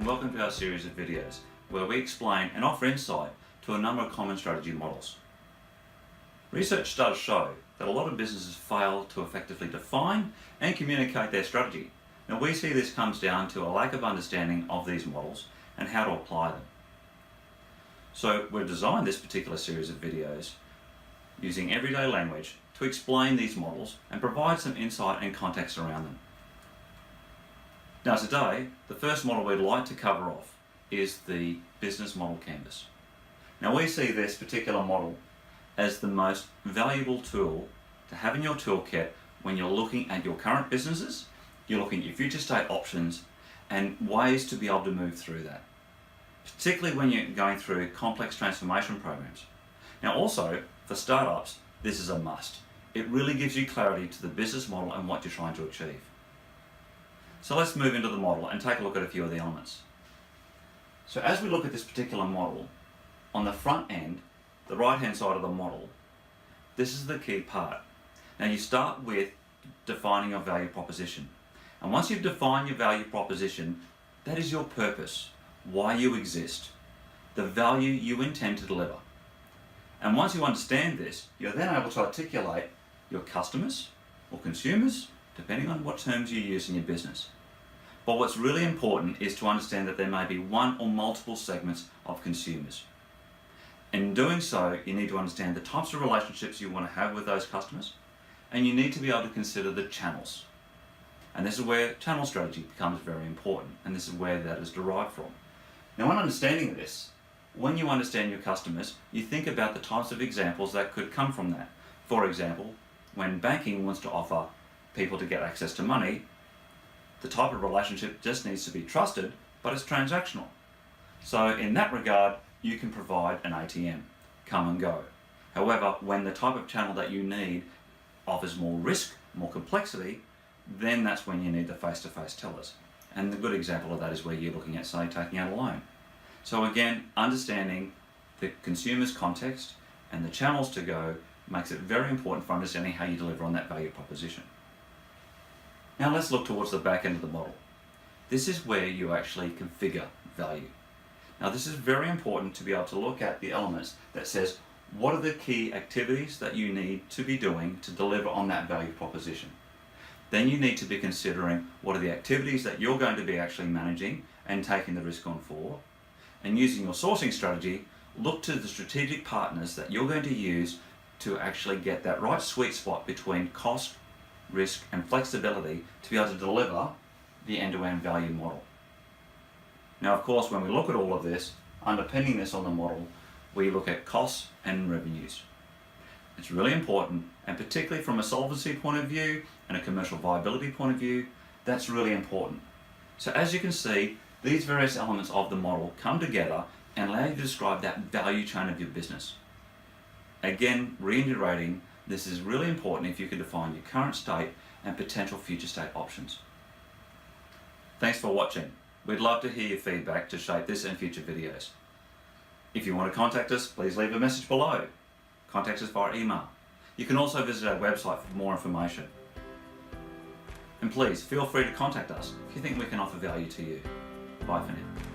welcome to our series of videos where we explain and offer insight to a number of common strategy models. Research does show that a lot of businesses fail to effectively define and communicate their strategy. Now we see this comes down to a lack of understanding of these models and how to apply them. So we've designed this particular series of videos using everyday language to explain these models and provide some insight and context around them. Now today, the first model we'd like to cover off is the business model canvas. Now we see this particular model as the most valuable tool to have in your toolkit when you're looking at your current businesses, you're looking at your future state options and ways to be able to move through that, particularly when you're going through complex transformation programs. Now also, for startups, this is a must. It really gives you clarity to the business model and what you're trying to achieve. So let's move into the model and take a look at a few of the elements. So as we look at this particular model, on the front end, the right hand side of the model, this is the key part. Now you start with defining your value proposition. And once you've defined your value proposition, that is your purpose, why you exist, the value you intend to deliver. And once you understand this, you're then able to articulate your customers or consumers, depending on what terms you use in your business. But what's really important is to understand that there may be one or multiple segments of consumers. In doing so, you need to understand the types of relationships you want to have with those customers, and you need to be able to consider the channels. And this is where channel strategy becomes very important, and this is where that is derived from. Now, in understanding this, when you understand your customers, you think about the types of examples that could come from that. For example, when banking wants to offer people to get access to money, the type of relationship just needs to be trusted, but it's transactional. So in that regard, you can provide an ATM, come and go. However, when the type of channel that you need offers more risk, more complexity, then that's when you need the face-to-face tellers. And the good example of that is where you're looking at, say, taking out a loan. So again, understanding the consumer's context and the channels to go makes it very important for understanding how you deliver on that value proposition. Now let's look towards the back end of the model. This is where you actually configure value. Now this is very important to be able to look at the elements that says what are the key activities that you need to be doing to deliver on that value proposition. Then you need to be considering what are the activities that you're going to be actually managing and taking the risk on for. And using your sourcing strategy, look to the strategic partners that you're going to use to actually get that right sweet spot between cost, risk and flexibility to be able to deliver the end-to-end value model. Now of course, when we look at all of this, underpinning this on the model, we look at costs and revenues. It's really important, and particularly from a solvency point of view and a commercial viability point of view, that's really important. So as you can see, these various elements of the model come together and allow you to describe that value chain of your business. Again, reiterating, this is really important if you can define your current state and potential future state options. Thanks for watching. We'd love to hear your feedback to shape this and future videos. If you want to contact us, please leave a message below. Contact us via email. You can also visit our website for more information. And please feel free to contact us if you think we can offer value to you. Bye for now.